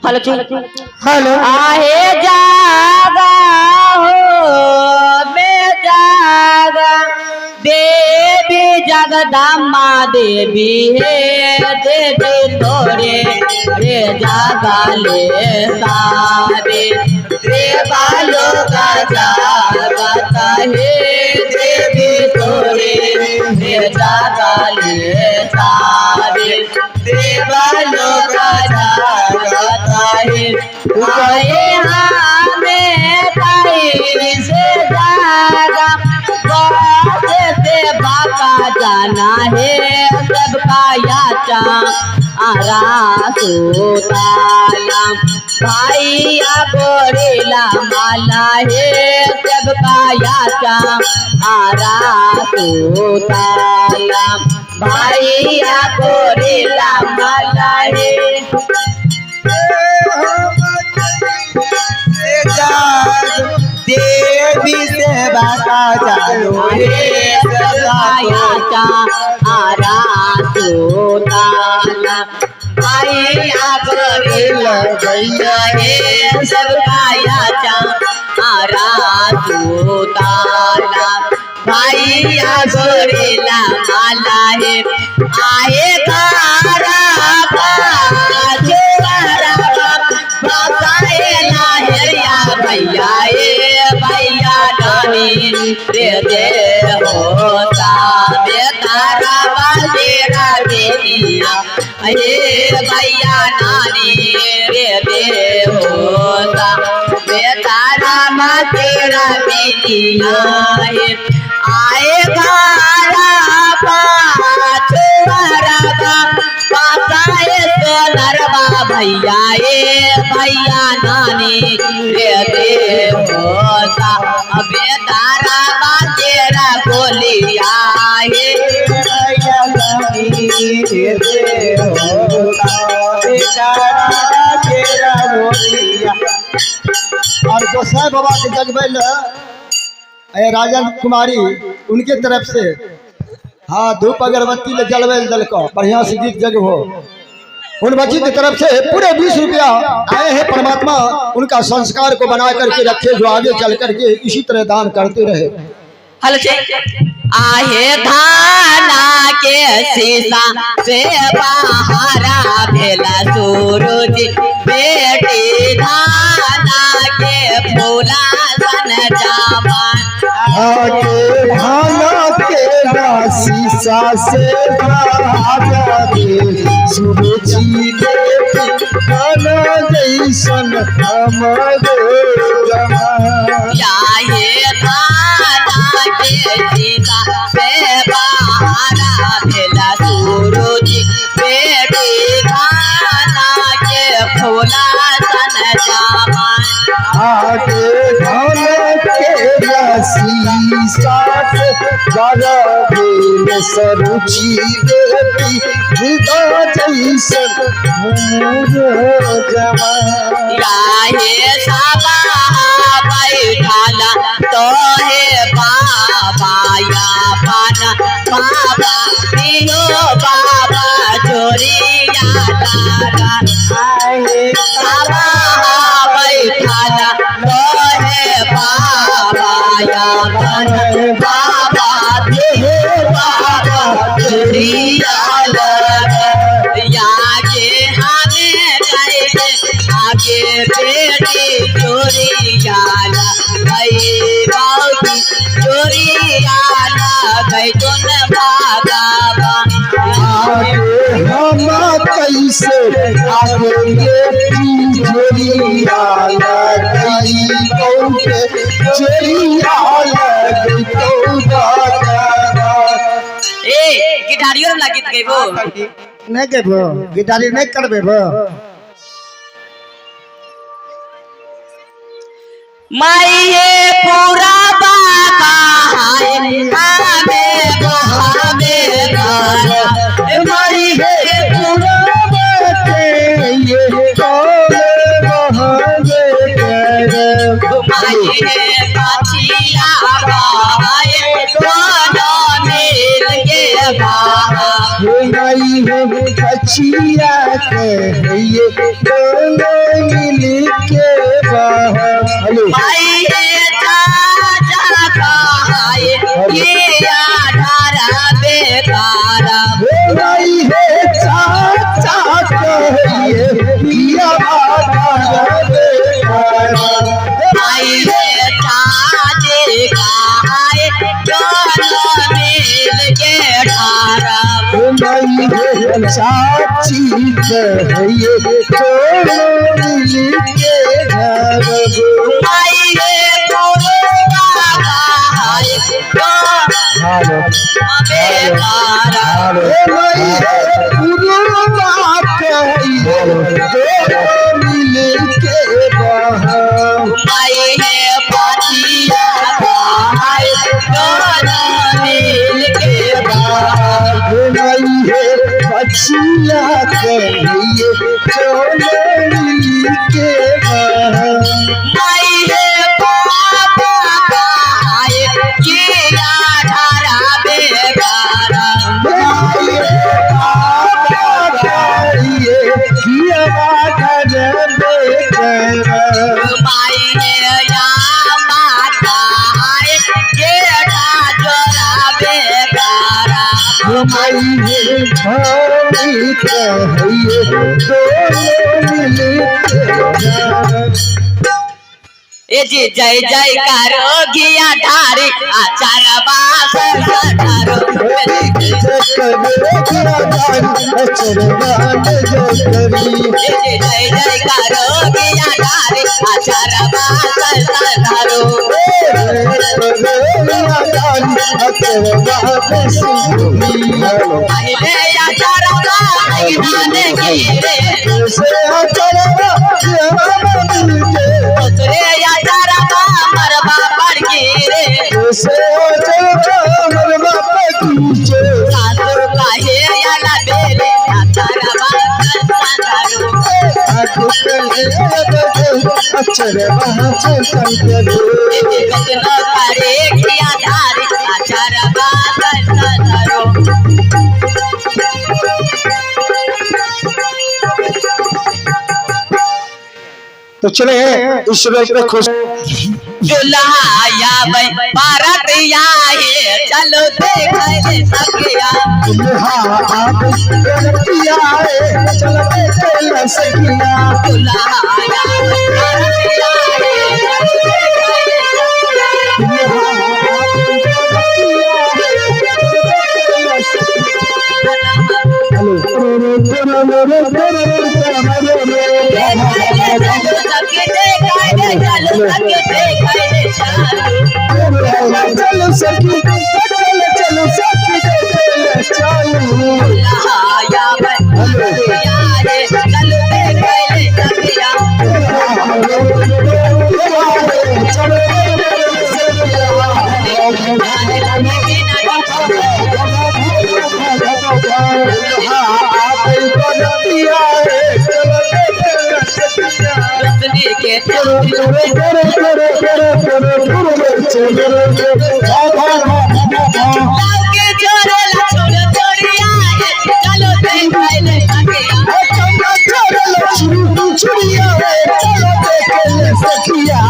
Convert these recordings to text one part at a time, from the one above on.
Hello आहे जागा हो मैं जागा देवी जगदम्बा देवी है देवी तोरे रे जागा ले सारे देवालों का जागता है देवी तोरे रे जागा ले सारे देवालों का जागता है आए हमें ताई से जागा से बाबा जाना है सबका याचा आरा सोताला भाईया गोरेला माला है सबका याचा आरा सोताला भाईया गोरेला माला है देवी सेवा का चालू है सदायाचा आरा सोताला भाईया गोरेला भैया है सबका याचा आरा सोताला भाईया गोरेला माला है आए गारा भैया भैया नानी रे दे होता बेतारा बातेरा बेटिया हे भैया नानी रे दे होता बेतारा बातेरा बेटिया आए गारा नरवा भैया भैया नानी रे दे होता अबे तारा बातेरा बोलिया भैया नानी रे दे होता बेचारा तेरा बोलिया। और गोसाई बाबा के जगबैल राजन कुमारी उनके तरफ से हाँ धूप अगरबत्ती ले जलवेल दल को बढ़िया से गीत जग हो उन बच्ची की तरफ से पूरे 20 रुपया आए हैं। परमात्मा उनका संस्कार को बना करके रखे जो आगे चल करके इसी तरह दान करते रहे। आहे धाना के शीशा से बाहरा भेला सूरज बेटी धाना के फूला सन जावा धाना के शीशा से सूरजी गाना जैसन हमारे ये धाना के शीशा से बाहरा भेला सूरज बेटी धाना के फूला सन जावा आगे धाना के शीशा से सरुचि देवी हृदय जैसन साबा बैठाला तो हे बाबा या पाना बाबा पियो बाबा चोरिया तारा साबा बैठाला तो हे बाबा या पाना बाबा पियो बाबा चोरिया आगे बेटी चोरियाला गई बाबी चोरियाला गई तुम भागावा हम कैसे आगे बेटी चोरियाला गई चोरियाला गई तो गिटारियो ना गीत गइबो नहीं गइबो गिटारी नहीं करबेबो माये पूरा बाबा हमें माये पूरा ये माये पाछिया बाए दोनों मिल के बाबा कचिया के ये दोनों दोनों मिल के गावबो माये पुरवा कहाए हालो बेकारा ए मैया पुरवा कहिए दोनों मिल के गावबो माये पातिया कहाए दोनों मिल के बचिया कहिए दोनों मिल के माये पापा कहाए किया धारा बेकारा माये या माता है जेठा जोरा बेकारा ए जी जय जय करो गिया ढारी आचार बास ढारो ए जी जय जय करो गिया ढारी आचार बास ढारो पहले आचार बास गिने की रे दूसरे आचार बास मरबा पड़ के रे सासुर काहे याला बेले आचार बास ढारो जगत न करे किया धारी आचार बास ढारो तो चले ईश्वर खुश दुल्हाया भाई भारत आए चलो देख सकिया दुल्हाया भारत चलो सखी चलो सखी दुल्हाया भाई चलो देख सकिया के जोरे ला छोड़ छोड़िया चलो देख सकिया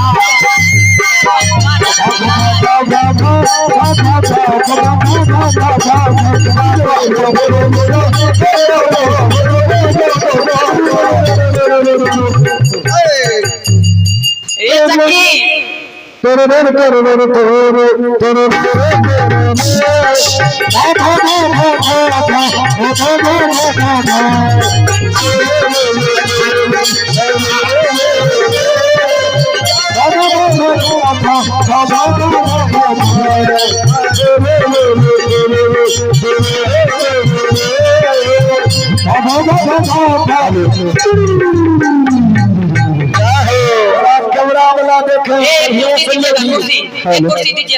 कैमरा वाला देखे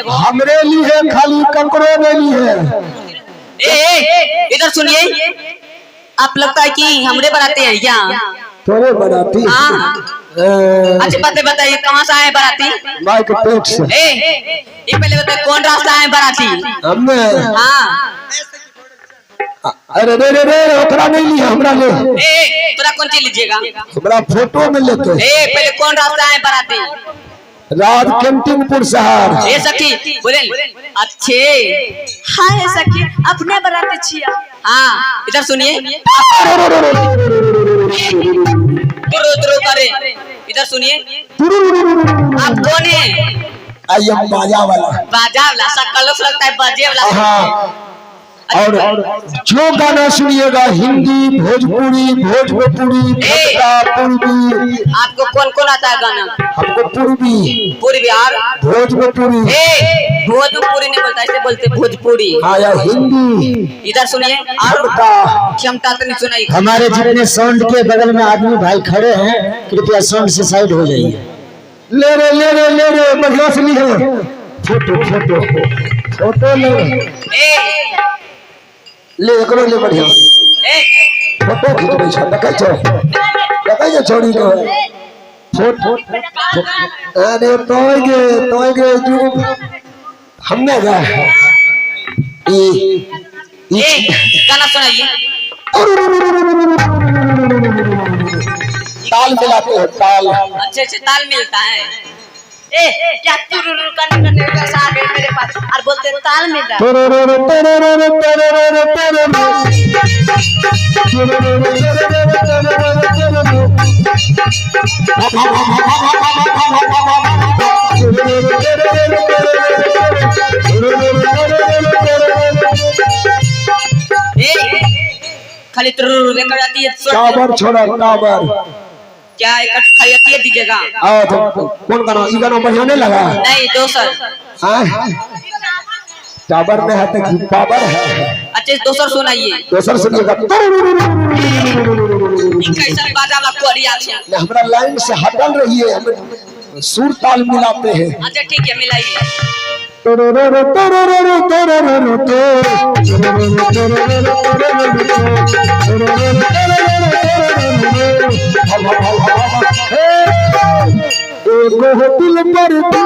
हमरे लिए खाली कंकड़ो में लिए इधर सुनिए आप लगता है कि हमरे बनाते हैं क्या तोरे बनाती हाँ अच्छी बातें बताइए कहाँ से आए बाराती माई के पेट से ये पहले बताइए कौन रास्ता है बाराती हमने हाँ अरे रे रे रे ओकरा नहीं लिया हमरा ले तोरा कौन चीज लीजिएगा हमरा फोटो में लेते पहले कौन रास्ता है बाराती राज कैंटीनपुर शहर ए सखी बोले अच्छे हाय सखी अपने बाराती छिया हाँ इधर सुनिए दुरो करे इधर सुनिए आप कौन है आई एम बाजा वाला बाजा वाला सकल लगता है बाजे वाला हाँ और जो गाना सुनिएगा हिंदी भोजपुरी पूर्वी। आपको कौन कौन आता है गाना? हमको पूर्वी यार भोजपुरी। भोजपुरी नहीं बोलता, ऐसे बोलते भोजपुरी। हाँ या हिंदी। इधर सुनिए और क्षमता तो नहीं सुनाई। हमारे जितने साउंड के बगल में आदमी भाई खड़े हैं, कृपया साउंड से साइड हो जाइए। ले रे बढ़िया से लिखो। फोटो ले एकरो ले बढ़िया फोटो खींचबे छ देखै छ छोड़ी को फोटो। अरे तोय गे जो हमने गा गाना सुनाइए। ताल मिलाते हैं ताल। अच्छे ताल मिलता है। क्या तुरुरु करने का साथ है मेरे पास और बोलते ताल मिल रहा है। खाली तुरुरु कर जाती है। टावर छोड़ा टावर क्या खरीदिए दीजिएगा। तो कौन गाना? ई गाना बढ़िया नहीं लगा? नहीं दोसर। टावर में है तो पावर है। अच्छे दोसर सुनाइए। दोसर सुनिएगा। कैसा बाजा में कोरिया छे? हमरा लाइन से हटल रही है, हम सुर ताल मिलाते हैं। अच्छा ठीक है मिलाइए। दिल पर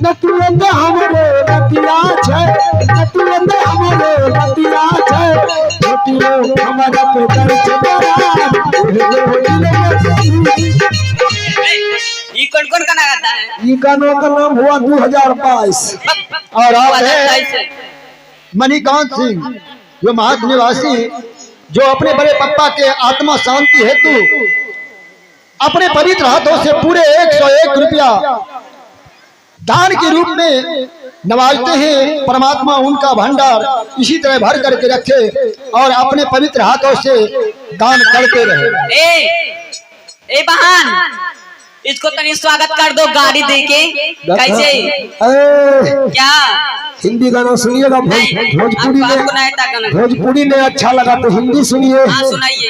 नतुरंद हमरे रतिया छै, नतुरंद हमरे रतिया छै, छोटियो हमारा पे दर्द ये कौन गाना गाता है? ये गानों का नाम हुआ 2022 और आप है मणिकांत सिंह, जो महात निवासी, जो अपने बड़े पप्पा के आत्मा शांति हेतु अपने पवित्र हाथों से पूरे 101 रुपया दान के रूप में नवाजते हैं। परमात्मा उनका भंडार इसी तरह भर करके रखे और अपने पवित्र हाथों से दान करते रहे। ए बहन, इसको तनी स्वागत कर दो गाड़ी देके। कैसे क्या हिंदी गाना सुनिएगा? भोजपुरी में अच्छा लगा तो हिंदी सुनिए। सुनाइए।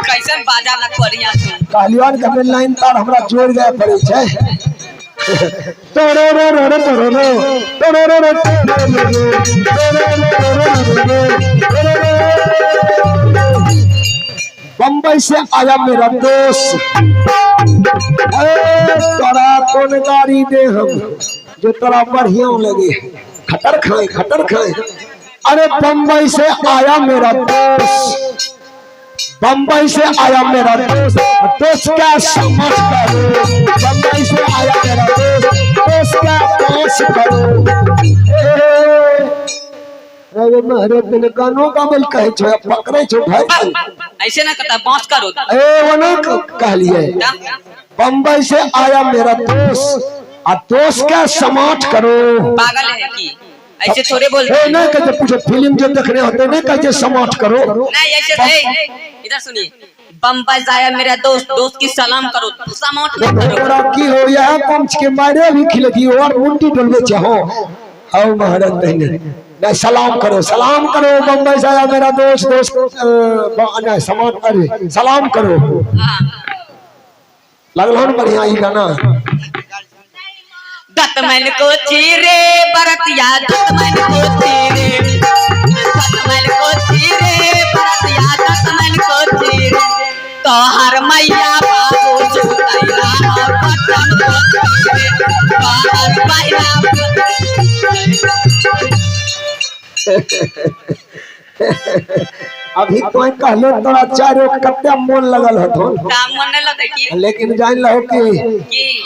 कैसे बाजा में कोरिया छे? कहलियन के लाइन तार हमरा जोड़ जाय पड़े छै। बम्बई से आया मेरा दोस्त, तोरा कौन गाड़ी दे हम जो तोरा बढ़िया लगे? खटर खाए। अरे बम्बई से आया मेरा दोस्त, बम्बई से आया मेरा दोस्त, दोस्त क्या समझ करो? बम्बई से आया मेरा दोस्त, दोस्त क्या पास करो? अरे मेरे दिन गानों का बोल कहे छो पकड़े छो भाई, ऐसे ना करता बांस करो। वो ना कह लिए बम्बई से आया मेरा दोस्त, और दोस्त क्या समाट करो? पागल है कि ऐसे थोड़े बोलते? नहीं कहते, पूछो फिल्म जो देखने होते नहीं कहते समाट करो। नहीं ऐसे नहीं। इधर सुनिए। बम्बई से आया मेरा दोस्त, दोस्त की सलाम करो, समाट मत करो। की हो यह पंच के मारे भी खिलती और मुंडी डलवे चाहो। आओ महाराज बहने नहीं सलाम करो बम्बई से आया मेरा दोस्त, नहीं समाट करे सलाम करो। लगल बढ़िया ही गाना। दतमन को चीरे बरतिया, दतमन को चीरे, दतमन को चीरे बरतिया, दतमन को चीरे, तो हर मैया बाबू जुतैया पटन को चीरे, तो हर मैया अभी तो कहलो तोरा चारों कते मोन लगल हतो काम मन नहीं लगता की लेकिन जान लो कि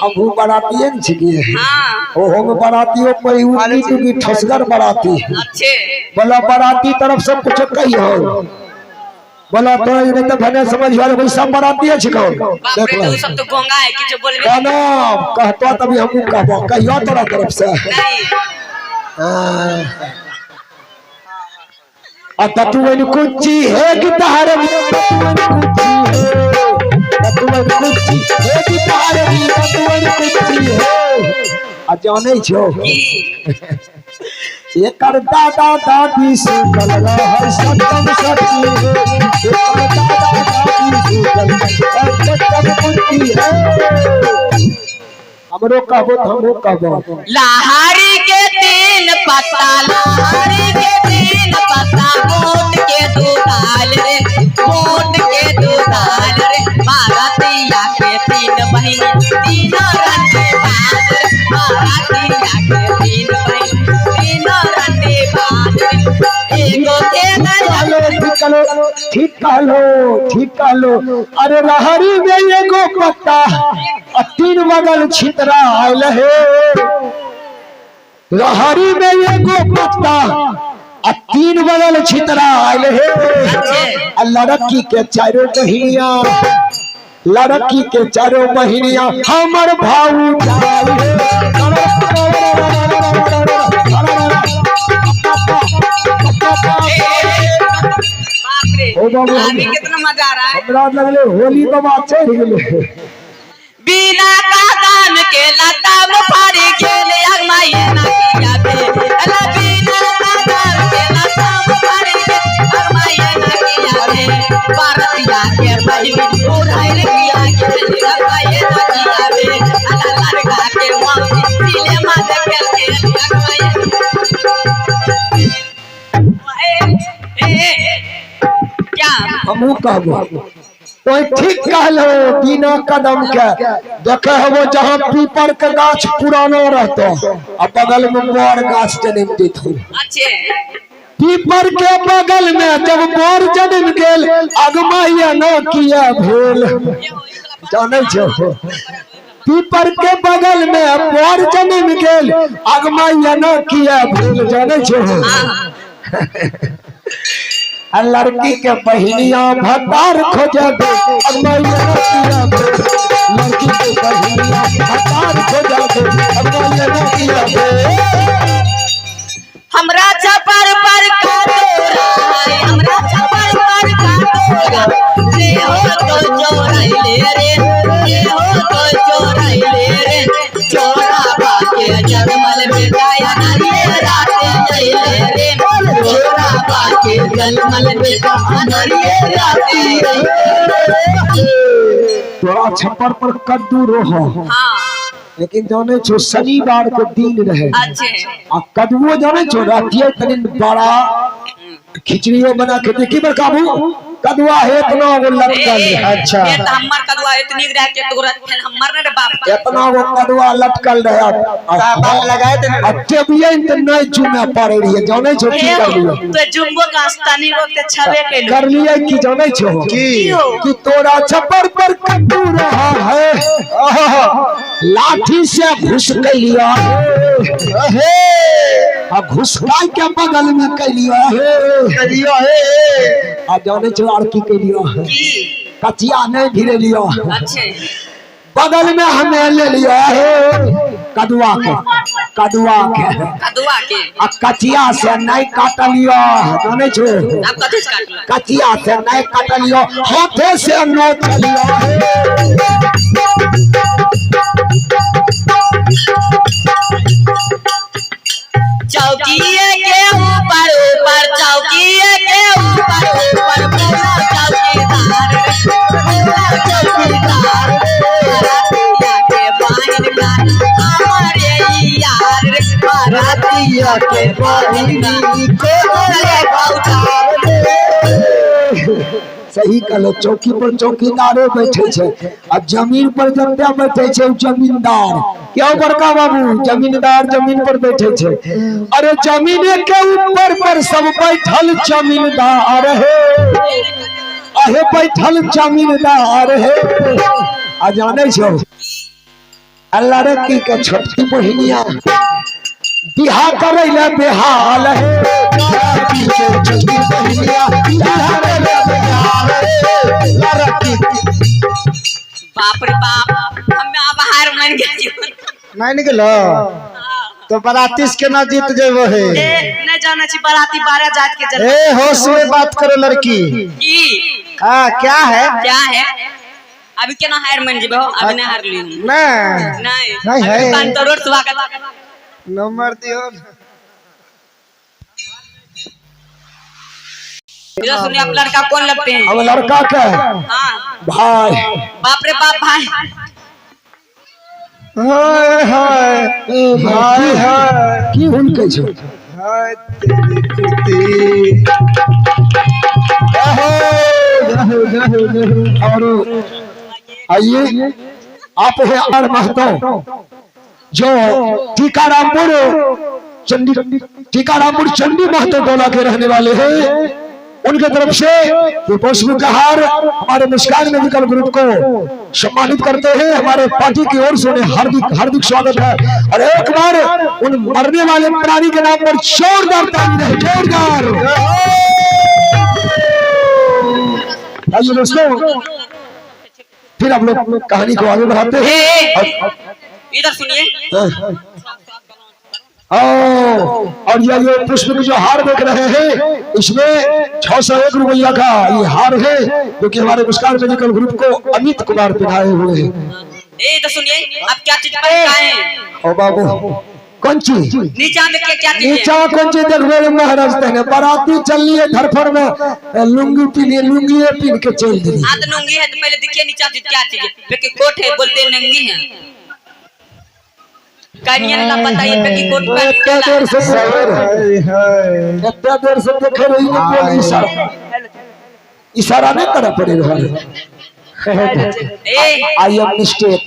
हम बरातिए न छिए हां ओ हम बरातियों पर उठी टुकी ठसगर बराती अच्छे बोला बराती तरफ से कुछ कहियो बोला तो ये तो भने समझ वाले कोई सब बराती है छिको बाप रे तू सब तो गोंगा है कि जो बोलबे कहना कहतो तभी हम कहबो कहियो तोरा तरफ से नहीं ततुवन कुची है गिटार ततुवन कुची है गिटार ततुवन कुची है आ जाने छो एकर दादा दादी सुतल रह सतम सती एकर दादा दादी सुतल सतम कुची है हमरो कहबो हमरो कहबो लहारी के तीन पत्ता लहारी के तीन पत्ता मोट के दो दाल रे मोट के दो दाल रे मारतिया के तीन बहिन तीन रंगे बाज रे मारतिया के तीन बहिन तीन रंगे बाज रे एगो के चलो ठीक कहलो अरे लहरी में एगो पत्ता तीन बगल छितरा आयल है लहरी में एगो पत्ता तीन बगल छितरा आयल है लड़की के चारों महीनिया लड़की के चारों महीनिया हमर भाऊ कितना मजा आ रहा है हमरा लगले होली बाबा चढ़ गेले बिना कादान के लताम फाड़ी गेले अगमाई ना किया बे अला बिना कादान के लताम फाड़ी गेले अगमाई ना किया बे भारतिया के बहिनी उड़ाई रे किया गेले अगमाई ना किया बे अला लड़का के मौसी सिले मार के अगमाई क्या हमू कहबो तो ठीक कहलो बिना कदम के देखे हो जहाँ पीपर के गाछ पुराना रहतो आ बगल में मोर गाछ जन्म देत हो अच्छे पीपर के बगल में जब मोर जन्म गेल अगमाइया न किया भेल जाने छो पीपर के बगल में मोर जन्म गेल अगमाइया न किया भेल जाने छो लड़की के बहिनिया भतार खोजबे अगमाइया न किया भेल लड़की के बहिनिया भतार खोजबे अगमाइया न किया भेल हमरा छपर पर का तोरा है हमरा छपर पर का तोरा रे हो तो चोराइले रे रे हो तो चोराइले रे चोरा बाके जन्मल बेटाया नरिये राते जइले रे चोरा बाके जन्मल बेटा नरिये राते तोरा छप्पर पर कद्दू रोहो हां लेकिन जाने छो शनिवार के दिन रहे अच्छे आ कद्दुओ जाने छो रातिए तनी बड़ा खिचड़ियो बना के देखी बर काबू कदुआ है इतना वो लटकल अच्छा ये तो हमर कदुआ इतनी रह के तोरा हमर ने बाप इतना वो कदुआ लटकल रहे बाप लगाए थे अच्छे भी है नहीं जुमे पड़ रही है जाने छो की कर लियो तो जुम्बो का आस्तानी रोक के छवे के कर लिया कि जाने छो कि तोरा छप्पर पर कद्दू रहा है लाठी से घुस लिया हे आ घुसका के बगल में कलिया है आ जाने छो लड़की के लिए कचिया नहीं भिरे लियो अच्छे बगल में हमें ले लिया है कदुआ के आ कचिया से नहीं काट लियो जाने छो अब कथि से काट लो कचिया से नहीं काट लियो हाथे से नोच लियो चौकीए के ऊपर ऊपर चौकीए के ऊपर पूरा चौकीदार रातिया के बाहिन का हमारे यार रातिया के बाहिन को ले सही कहलो, चौकी पर चौकीदारे बैठे छे आ जमीन पर जते बैठे छे जमींदार। क्यों बड़का बाबू? जमींदार जमीन पर बैठे छे। अरे जमीने के ऊपर पर सब बैठल जमींदार है, अहे बैठल जमींदार है। आ जाने छो अल्लाह रे की के छोटकी बहिनिया बिहा करे ले बेहाल है। लड़की के छोटकी बहिनिया बिहा करे ले बेहाल है। लड़की बाप रे बाप, हम बाहर मान गए। मान गेलो तो बरातीस के ना जीत जेबो है। नहीं जाना चाहिए बाराती 12 जात के जन्म। ए होश में बात करो लड़की। की हां क्या है? क्या है? अभी केना हार मान जेबो? अभी नहीं हार ली। नहीं है। कान तो रोड स्वागत नंबर दियो। इधर सुनिए, आप लड़का कौन लगते हैं? हम लड़का का हाँ भाई। बाप रे बाप भाई। हाय हाय हाय हाय की हुन के छो? हाय तेरी कुर्ती और आइए आप है आर महतो जो टीकारामपुर चंडी महतो टोला के रहने वाले हैं। उनके तरफ से ये पुष्पहार हमारे मुस्कान मेडिकल ग्रुप को सम्मानित करते हैं। हमारे पार्टी की ओर से उन्हें हार्दिक हार्दिक स्वागत है। और एक बार उन मरने वाले प्राणी के नाम पर जोरदार ताली रहे, जोरदार। आइए दोस्तों, फिर हम लोग कहानी को आगे बढ़ाते हैं। इधर सुनिए, और ये पुष्प के जो हार देख रहे हैं, इसमें 601 रुपया का ये हार है, जो कि हमारे मुस्कान मेडिकल ग्रुप को अमित कुमार पहनाए हुए हैं। तो सुनिए, आप क्या चीज पहनते हैं? ओ बाबू, कौन चीज? नीचा देखिए क्या चीज है? नीचा कौन चीज देखबे? महाराज ने बाराती चलिए धरफर में लुंगी पीलिए, लुंगी पीन के चल दिए। हाँ तो लुंगी है तो पहले देखिए नीचा चीज क्या चीज है? क्योंकि कोट है बोलते हैं नंगी है। कनिया ना बताइए कि कोट पहन के इतना देर से देख रही है, बोल इशारा नहीं करा पड़े रहा। I am mistake.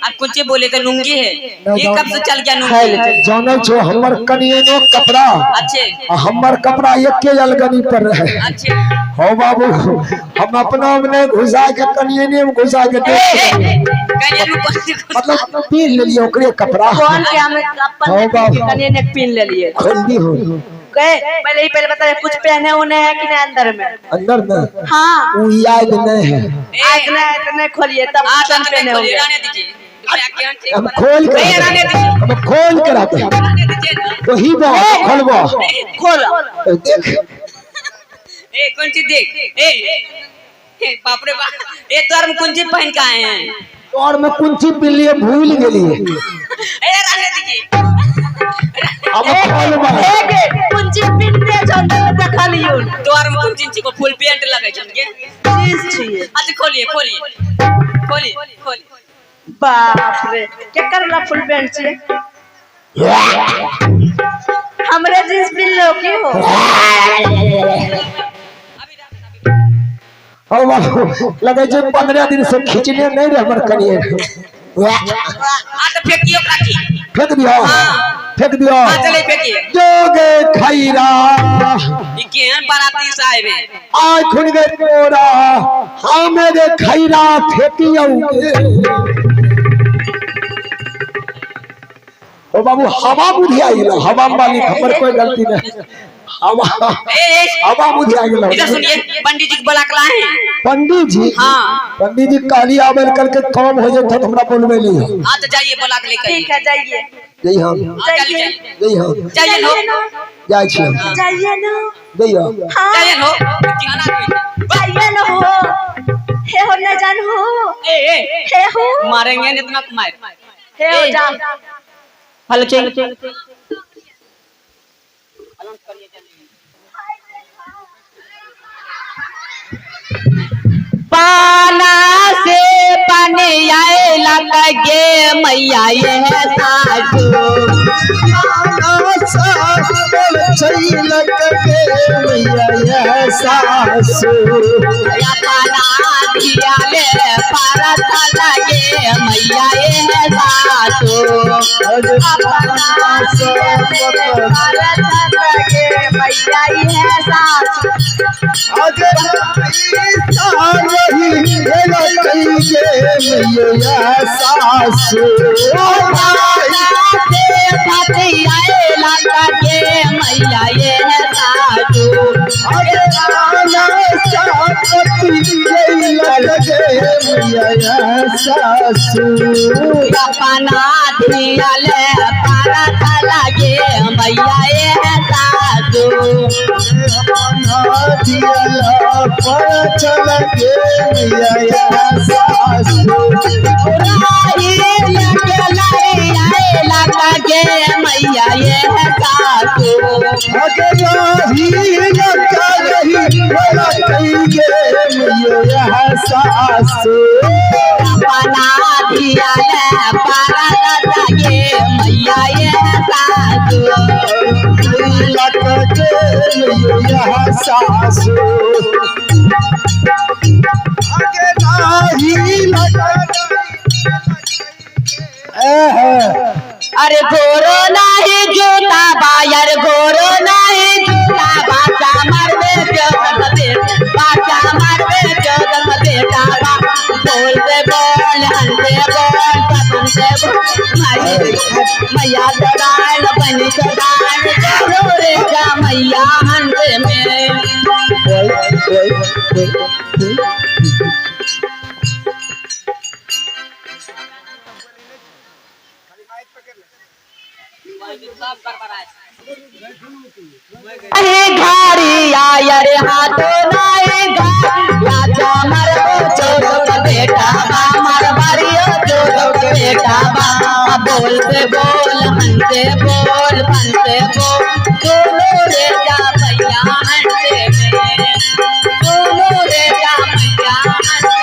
आप कुछ बोले तो लुंगी है, ये कब से चल गया लुंगी? जानो छो हमर कनियनो कपड़ा, अच्छे हमर कपड़ा एक के अलगनी पर रहे। अच्छे हो बाबू, हम अपना में घुसा के कनियने में घुसा के मतलब पीन ले लियो ओकरे कपड़ा। कौन के हमें अपन कनियने पीन ले लिए? खोली हो पहले ही बता, कुछ पहने होने है कि नहीं अंदर में? अंदर में हाँ वो याद नहीं है। आज नहीं खोलिए तब पहने होंगे। हम खोल के रहते हैं तो ही खोलबो खोल देख। ए कौन चीज देख? ए बाप रे बाप, ए तोर में कौन चीज पहन के आए हैं? और मैं कुंची पी लिए भूल गेलिए। ए रहने दीजिए, अब खोलबो कुंची पिनने जंदे देखा लियो। तोर में कुंची को फुल पेंट लगे छन के चीज छिए। अच्छा खोलिए खोलिए। बाप रे, क्या करला फुल पेंट छिए? हमरे जींस पिन लो की हो? हो बाबू, लगे जे 15 दिन से खींचने नहीं रहे हमर कनिए। आ तो फेंकियो काची। फेंक दियो। फेंक दियो। हां चले फेंकिए। जोगे खैरा ई केहन बाराती साहब है? आज खुल गए तोरा, हाँ मेरे खैरा फेंकियो। ओ बाबू, हवा बुझी आई लो, हवा मालिक हमर कोई गलती नहीं। हवा बुझी आई लो। इधर सुनिए, पंडित जी को बुला के लाए हैं। पंडित जी? हाँ पंडित जी काली आवेल करके काम हो जाए तो हमरा बोलबे नहीं। हाँ तो जाइए बुला के लेकर। ठीक है जाइए। जय हम जाइए हम जाइए नो जाय छी जाइए नो जइयो। हां जाइए नो जाइए नो हे हो न जान हो। ए हे हो मारेंगे नहीं इतना मार। हे हो जा हेलो चल पाना से पानी आए लगे मैया ये है सासू। छलक के मैया सासु अपना धिया ले परत लगे मैया ये सासु अपना परत लगे मैया ये सासु अगर मैया सासु लगे मैया ये सासु मैया सासु अपना धिया ले परत लगे मैया ये सासु लगे मैया सासु लगे मैया ये सासु मैया सासु अपना धिया ले परत लगे मैया ये सासु मैया सासु अरे गोरो नहीं जूता बायर गोरो नहीं जूता बाचा मरबे जोगन बाचा मरबे जोगन बेटा बा बोल दे बोल हंसे बोल पतन से मैया दरान बनी दरान रे जा मैया हंसे में घारी आयर हाथों नाई राजा मरबो चोदक बेटा बा मर मारियो चोदक बेटा बा बोल से बोल हंसे बोल फंसे बोल दोनों रे जा भैया हंसे में दोनों रे जा भैया हंसे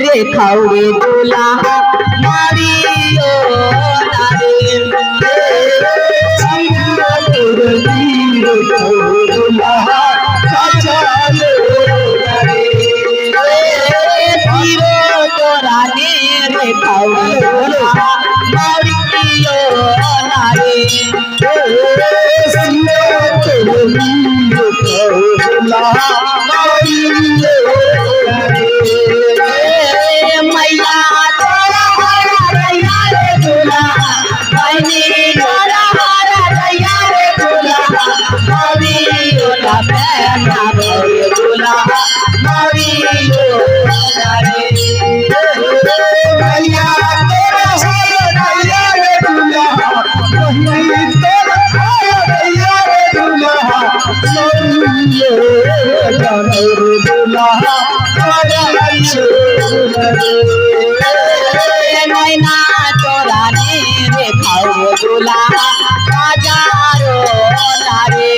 रे खौरे दूल्हा मारियो तोरा रे खौरे दूल्हा मारियो नारे मैया तोरा हरा दैया रे दूल्हा बहनी तोरा हरा दैया रे दूल्हा मारियो ना बेना बोले दूल्हा मारियो नारे मैया तोरा हरा दैया रे दूल्हा बहनी तोरा हरा दैया रे दूल्हा नैना तोरा रे खौरे दूल्हा हजारो नारे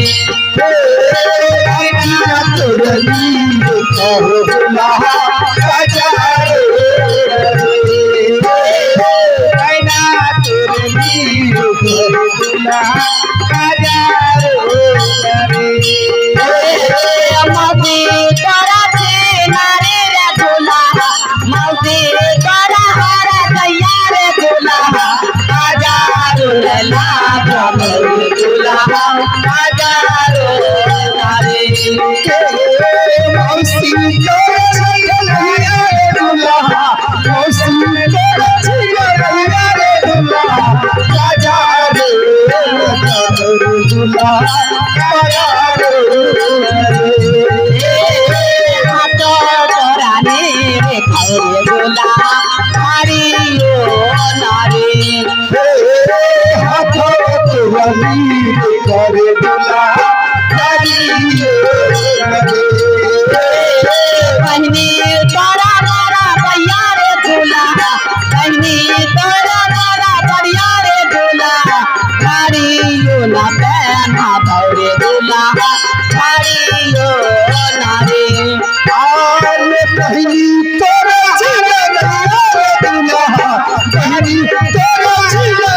मौसी तोरा नारे रे दूल्हा मौसी तोरा हरा दैया रे दूल्हा हजारो लाभ दूल्हा हजारो नारे मौसी और दुल्हा गाड़ियो नारे और पहली तोरा झिला रे दुल्हा पहली तोरा झिला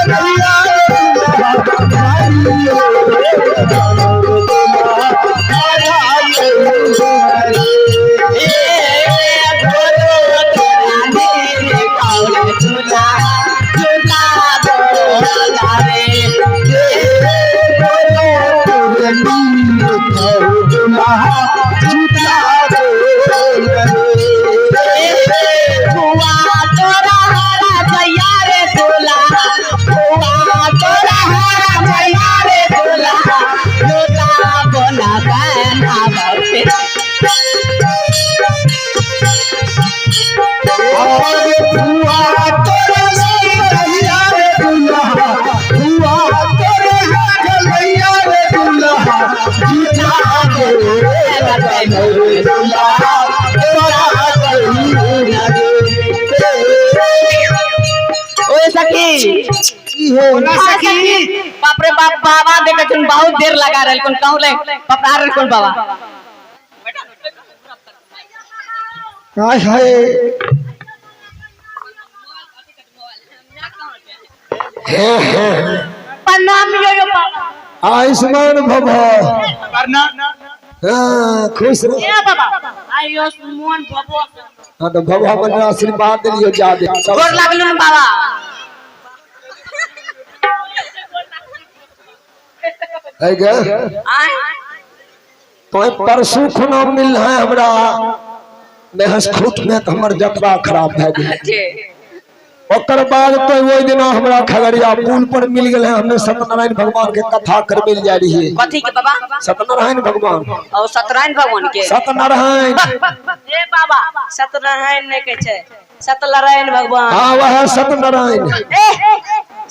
बाप रे बाप बाबा देखे तुम बहुत देर लगा रहे कौन कहूं ले पपा रहे कौन बाबा हाय हाय प्रणाम यो बाबा आयुष्मान भव हाँ खुश रहो ए बाबा आयुष्मान भव हाँ तो भव मन आशीर्वाद दिलियो जा दे गोर लागलु न बाबा है गे आय तो परसों खुना मिल है हमरा मेहसखूट में तो हमर जतरा खराब भ गेल ओकर बाद तो ओइ दिन हमरा खगड़िया पुल पर मिल गेल है हमने सत्यनारायण भगवान के कथा करबे जा रही है कथी के बाबा सत्यनारायण भगवान और सत्यनारायण भगवान के सत्यनारायण ए बाबा सत्यनारायण ने के छै सत्यनारायण भगवान हां वह सत्यनारायण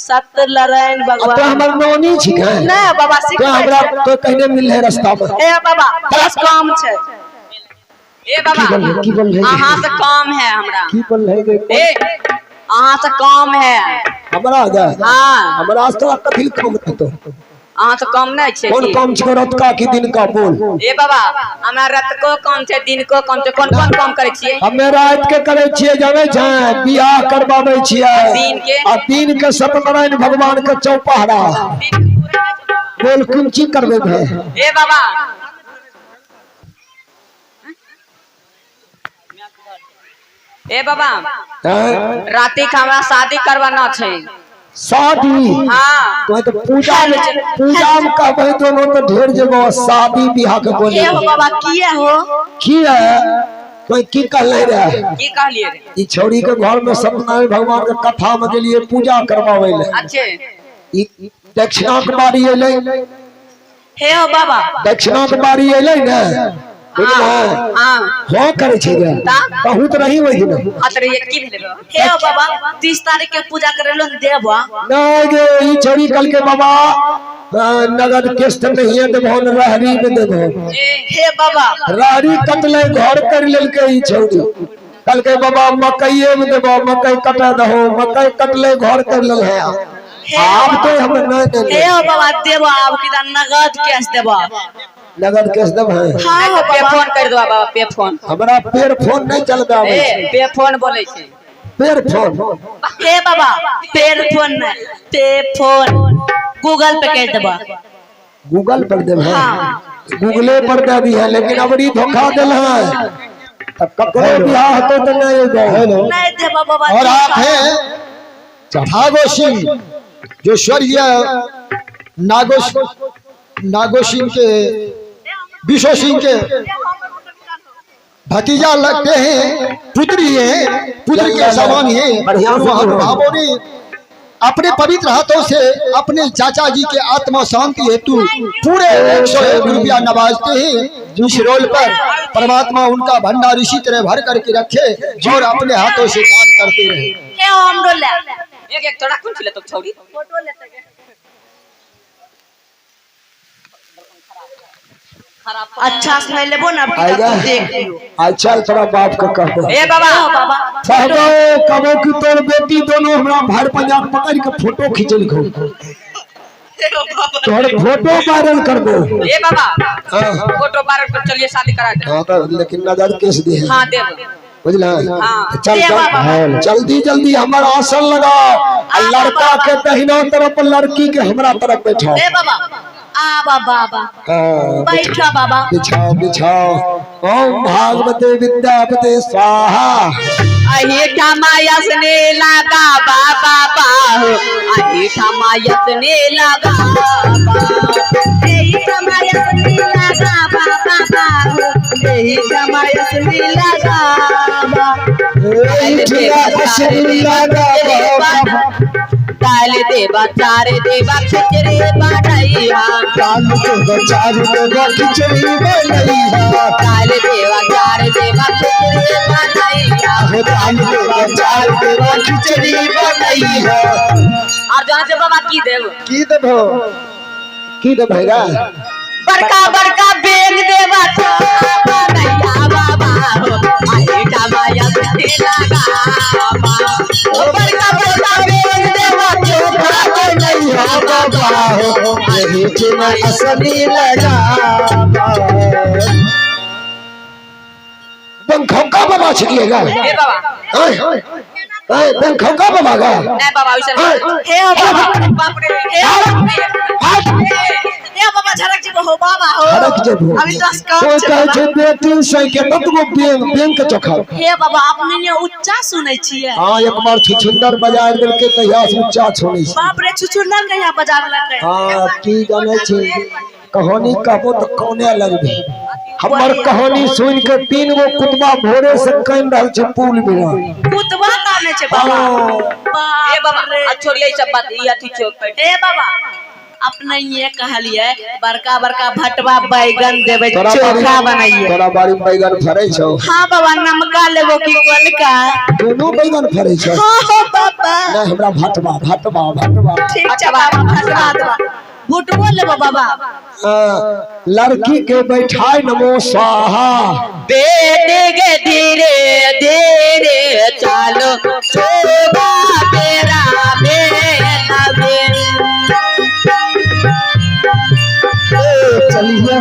सत्यनारायण भगवान तो हमर नोनी छी है ना बाबा तो हमरा तो कहने मिल है रास्ता में ए बाबा बस काम छै ए बाबा की बोल है अहां से काम है हमरा की बोल है ए अहां से काम है हमरा गा हां हमरा तो कथि काम तो अहां से काम नहीं छै कौन काम छ रात का की दिन का बोल ए बाबा हमरा रात को काम छै दिन को काम छै कोन कोन काम करे छियै हमे रात के करे छियै जाने छै बियाह करबाबै छियै दिन के आ दिन के सत्यनारायण भगवान के चौपहरा बोल कोन चीज करबे है ए बाबा ए बाबा राती का हमरा शादी करवाना छै शादी हां तो पूजा में कहबे दोनों तो ढेर जगह शादी बियाह के बोले ए हो बाबा किए हो की है कोई की कहले रे की कहलिए रे ई छौरी के घर में सत्यनारायण भगवान के कथा में गेलिए पूजा करवावे ले अच्छे ई दक्षिणा के बारी एले हे हो बाबा दक्षिणा के बारी एले ने हां हो करे छै गे बहुत रही वही ना अतरे ये की भेले हे हो बाबा 30 तारीख के पूजा करेलो देबो नहीं गे ई छौरी कल के बाबा नगद किस्त नहीं है देबो रहरी में देबो हे बाबा रहरी कटले घर कर लेलके ई छौरी कल के बाबा मकई में देबो मकई कटा दहो मकई कटले घर कर लेल है आप तो हम नहीं हे हो बाबा देबो आप की नगद कैश देबो नगद कैश देब है हां हो पे फोन कर दो बाबा पे फोन हमरा पेर फोन नहीं चलबे आवे ए पे फोन बोले छै पेर फोन हे बाबा पेर फोन नहीं पे फोन गूगल पे कर देबो गूगल पर देब है गूगले पर दे दी है लेकिन अबरी धोखा देल है तब ककरो बियाह तो नहीं दे नहीं देबो बाबा और आप हैं ठागो सिंह जो स्वर्गीय नागो सिंह के विश्व सिंह के भतीजा लगते हैं पुत्री है पुत्र के समान है भावों ने अपने पवित्र हाथों से अपने चाचा जी के आत्मा शांति हेतु पूरे 101 रुपया नवाजते हैं जिस रोल पर परमात्मा उनका भंडार इसी तरह भर करके रखे और अपने हाथों से दान करते रहे। हे हमरो ले एक तोड़ा कौन छिले तो छौड़ी फोटो लेते के अच्छा से नहीं लेबो ना देख लियो अच्छा थोड़ा बाप का कहबो ए बाबा कहबो कबो की तोर बेटी दोनों हमरा भार पंजाब पकड़ के फोटो खींचल खो तोहर फोटो वायरल कर दो। ए बाबा हाँ फोटो वायरल कर चलिए शादी करा दे। हाँ तो लेकिन नजर केस दे हाँ दे बुझला। हाँ। चल चल जल्दी जल्दी हमारा आसन लगाओ और लड़का के दहिना तरफ लड़की के हमरा तरफ बैठाओ। ए बाबा आ बाबा हाँ, बैठा बाबा बिछाओ बिछाओ। ओम भागवते विद्यापते स्वाहा। अही ठमायस ने लगा बाबा बाहो अही ठमायस ने लगा एही ठमायस ने लगा बाबा बाहो एही ठमायस ने लगा काल देवा चार देवा खिचड़ी बनाइया काल देवा चार देवा खिचड़ी बनाइया काल देवा चार देवा खिचड़ी बनाइया काल देवा चार देवा खिचड़ी बनाइया। और जहाँ से बाबा की देव भैया बड़का बड़का बेग देवा बनैया बाबा हो आई ठमाया से लगा बड़का बड़का बेग देवा बनैया बाबा हो यही चुना असली लगा। पंखौका बाबा छिड़िएगा ए बाबा पंखौका बाबा का नहीं बाबा वैसे हे बाबा बाप रे हे बाबा झलक जी हो बाबा हो हरक जब हो अभी 10 का कोई कहे छे बेटी से के ततगो बैंक के चोखा। हे बाबा अपने ने उच्चा सुनै छियै। हां एक बार छुछुंदर बाजार देल के तहिया से उच्चा सुनै छी। बाप रे छुछुंदर कहिया बाजार लकै। हां की जाने छी कहानी कहबो त कोने लगबे। हमर कहानी सुन के 3 गो कुतबा भोरे से कान रहल छै पुल में। कुतबा काने छै बाबा ए बाबा आ छोड़िए सब बात ई अथी चौक पे ए बाबा अपने ये कहलिए बड़का बड़का भटवा बैगन देबे चोखा बनाइए। तोरा बाड़ी बैगन फरै छौ। हां बाबा नमका लेबो की गोलका दोनों बैगन फरै छौ। हां हो बाबा नहीं हमरा भटवा ठीक छै बाबा भटवा देबा भुटबो लेबो बाबा। लड़की के बैठाई नमो स्वाहा बेटे के धीरे धीरे चलो शोभा तेरा बेटा चलिए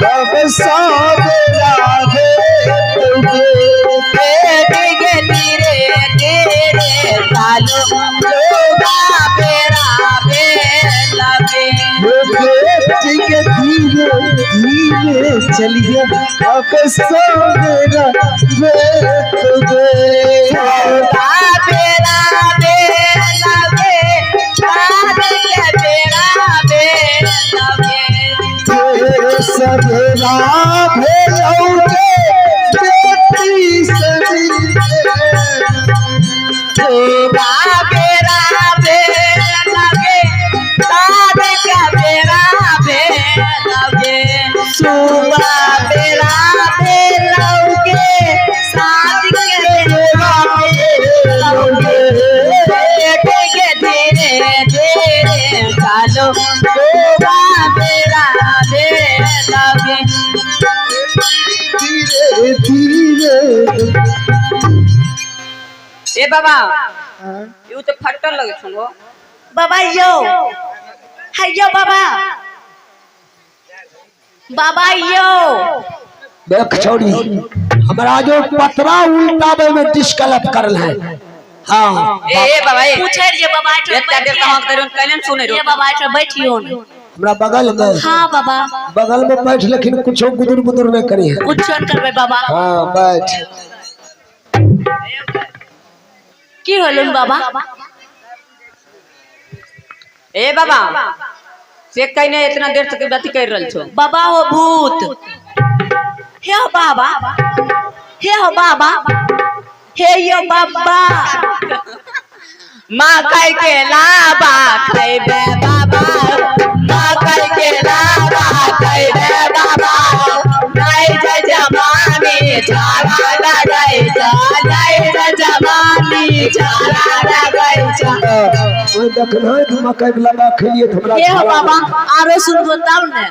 अब सावेरा बेटे के धीरे धीरे चलो शोभा तेरा बेटा बेटी के धीरे धीरे चलिए अब सावेरा सवेरा भेजोगे बेटी सभी ए बाबा यू तो फटल लगे छो बाबा यो हायो बाबा बाबा यो देख छोड़ी हमरा जो पतरा उल्टावे में डिस्कलप करल है। हां ए बाबा पूछे रे बाबा एतना देर कहां करियन कहलन सुने रे बाबा एटा बैठियो न हमरा बगल में। हां बाबा बगल में बैठ लेकिन कुछ गुदुर गुदुर में करी है कुछ न करबे बाबा। हां बैठ की होलन बाबा ए बाबा से कइने इतना देर तक बात कर रहल छो बाबा हो भूत हे हो बाबा हे हो बाबा हे यो बाबा मां कह के लाबा खइबे बाबा मां कह के लाबा खइबे बाबा नहीं जे जमानी झाला लगाई जा नहीं जे जमानी झाला लगाई जा ओए देखना कि मकई लगा खेलिए हमरा। हे हो बाबा आरो सुनबो तब ने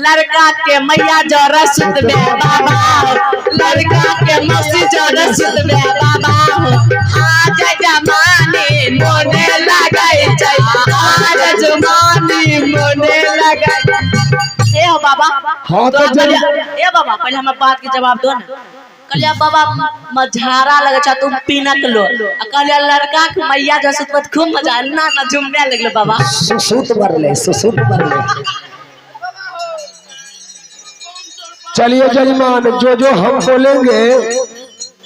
लड़का के मैया जरा सुत में बाबा लड़का के मौसी जरा सुत में बाबा आ जा जमानी मोने लगाई जा जजमानी मोने लगा। ए हो बाबा, हाँ तो ए बाबा पहले हमारे बात के जवाब दो ना। कलिया बाबा मझारा लगे चा तुम पीनक लो, कलिया लड़का के मैया जैसे तो खूब मजा ना ना झुमने लगलो बाबा। सुसुत मरले, सुसुत मरले। चलिए जजमान, जो हम बोलेंगे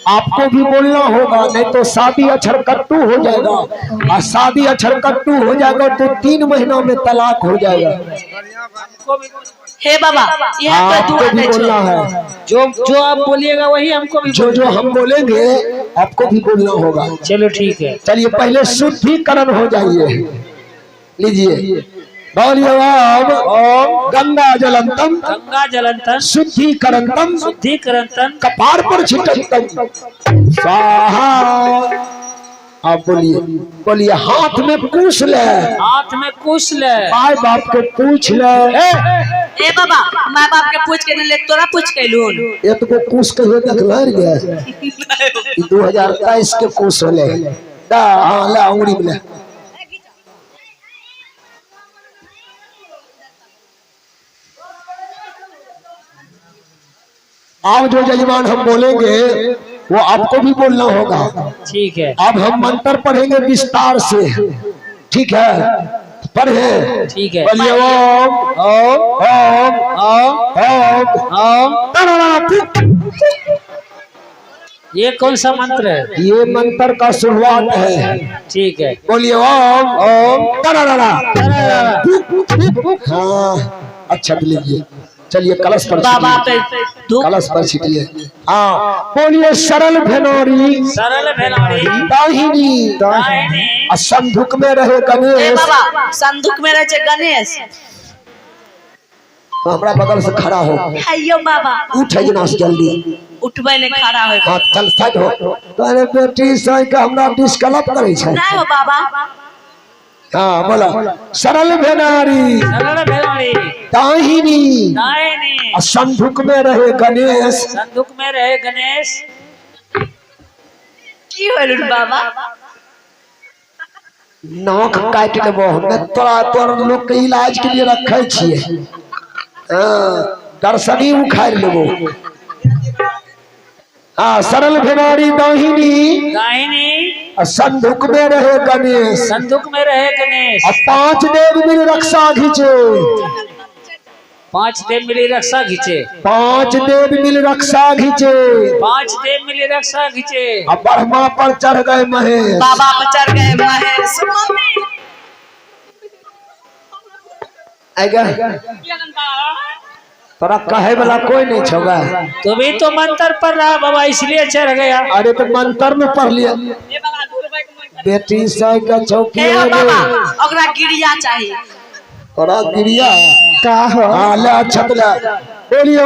आपको भी बोलना होगा, नहीं तो शादी अछरकट्टू हो जाएगा, और शादी अछरकट्टू हो जाएगा तो 3 महीना में तलाक हो जाएगा। हे बाबा, यह आपको भी बोलना है, जो आप बोलिएगा वही हमको भी जो हम बोलेंगे आपको भी बोलना होगा। चलो ठीक है। चलिए पहले शुद्धिकरण हो जाइए। लीजिए, बोलिए ओम गंगा जलंतम गंगा जलंतन शुद्धिकरणतम शुद्धिकरणतन कपार पर छिटकतम स्वाहा। आप बोलिए हाथ में पूछ ले, हाथ में कुश ले, माय बाप के पूछ ले। ए बाबा, माँ बाप के पूछ के ले, तोरा पूछ के लून। ये तो को पूछ के हो तक लड़ गया। 2023 के पूछ ले दा। हाँ ला उंगली में ले। अब जो जजमान हम बोलेंगे वो आपको भी बोलना होगा। ठीक है। अब हम मंत्र पढ़ेंगे विस्तार से, ठीक है? पढ़े। ठीक है। बोलिए ओम ओम ओम ओम ओम। ये कौन सा मंत्र है? ये मंत्र का शुरुआत है। ठीक है। बोलिए ओम ओम तरारा। हाँ अच्छा लीजिए। चलिए कलश पर बाबा पे कलश पर छिटिए। हाँ बोलिए सरल भेनौरी सरल भेलाड़ी दाहिनी दाहिनी संदूक में रहे ए गणेश। बाबा, संदूक में रहे गणेश। तो हमरा बगल से खड़ा हो। अयो बाबा, उठ जना से जल्दी। उठबे ने खड़ा होय। हाँ चल साइड हो। अरे बेटी साई का हमरा डिस्कलप करे छै। नहीं हो बाबा। हाँ बोला सरल भेनारी सरल भेलाड़ी दाहिनी दाहिनी संदूक में रहे गणेश। संदूक में रहे गणेश। की होल बाबा? नाक काट लेबो। हमें तोरा लोग के इलाज के लिए रखे छिए। हाँ दर्शनी उखाड़ लेबो। हाँ सरल भेनारी दाहिनी दाहिनी संदूक में रहे गणेश। संदूक में रहे गणेश। और 5 देव मिल रक्षा घिचे। 5 देव मिली रक्षा खींचे। 5 देव मिल रक्षा घिचे। 5 देव मिली रक्षा खींचे। अब ब्रह्मा पर चढ़ गए महेश। बाबा पर चढ़ गए महेश। आएगा तोरा कहे वाला कोई नहीं छोगा। तो भी तो मंत्र पढ़ रहा बाबा, इसलिए चढ़ गया। अरे तो मंत्र में पढ़ लिया। बेटी साई का चौकी हे है बाबा, ओकरा गिरिया चाहिए। तोरा गिरिया का हाँ ले छतला। बोलिए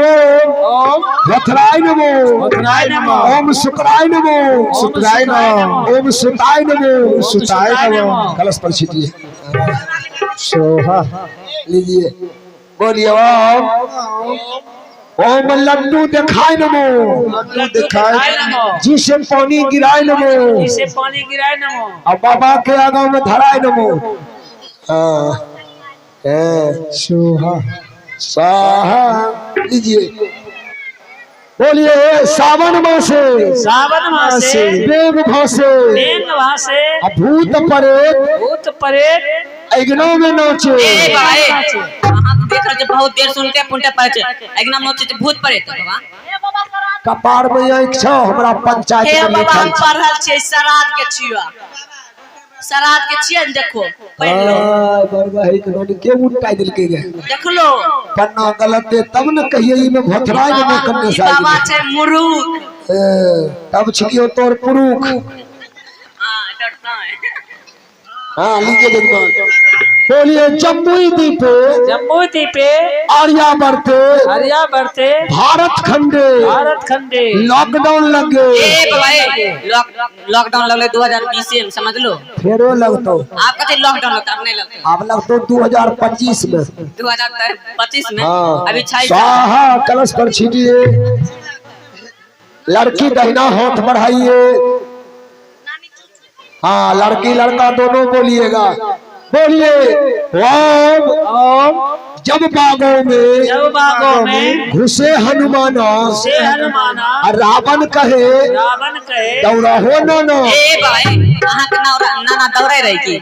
ओम रथराय नमो रथराय नमो। ओम शुक्राय नमो शुक्राय नमो। ओम सुताय नमो सुताय नमो। कलश पर छिटिए। सोहा लीजिए। बोलिए ओम ओम लड्डू दिखाई नमो लड्डू दिखाए नमो। जिसे पानी गिराए नमो इसे पानी गिराए नमो। और बाबा के आगे में धराए नमो। हाँ सोहा साहा लीजिए। बोलिए सावन मासे सावन मासे देव भासे देव भासे भूत परेत भूत प्रेत अग्नों में नाचे। ए भाई, हां देख रहे बहुत देर सुन के पुंटे पर छे। एकदम नोचे भूत पड़े त बाबा। कपार में एक छो हमरा पंचायत हे में बाबा, हम लिखल छै। पढ़ल छे श्राद्ध के छियो। श्राद्ध के छिए न, देखो पढ़ लो। बरवाही के के उठा दिल के गए देख लो। पन्ना गलत है तब न कहिए ई में भथराय में कन्ने ई साइड बाबा छे मुरुख। तब छिकियो तोर पुरुख। हां डरता है। हाँ लीजिए जजमान। बोलिए जम्बुई द्वीपे जम्बू द्वीपे आर्यावर्ते हरिया बढ़ते भारत खंडे भारत खंडे लॉकडाउन लग गए। ए भाई, लॉकडाउन लगले 2020 में, समझ लो। फेरो लगतो आप कहते लॉकडाउन लगता, अब नहीं लगता। अब लगतो 2025 में। 2025 में हाँ अभी 26 स्वाहा कलश पर छीटिए। लड़की दाहिना हाथ बढ़ाइए। हाँ लड़की लड़का दोनों बोलिएगा। बोलिए ओम ओम जब बागों बागों में घुसे हनुमाना से हनुमाना और रावण कहे दौड़ा हो ना ए भाई अहाँ के ना दौड़े रही की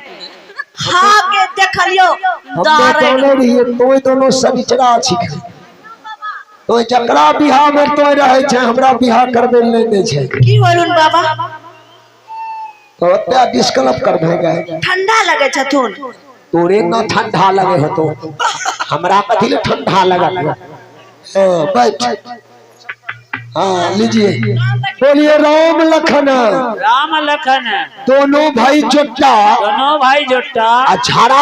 हाँ के देखलियो हमने दोनों रहिए तो दोनों सनिचरा छिक तो जकरा बिहार में तो रहे छे हमरा बिहार करबे नहीं दे छे की होलुन बाबा तो ओते डिस्कलप कर भेगे ठंडा लगे छथुन तोरे ना ठंडा लगे हो तो हमरा कथी ले ठंडा लगा बैठ हाँ लीजिए बोलिए राम लखन दोनों भाई जोटा झाड़ा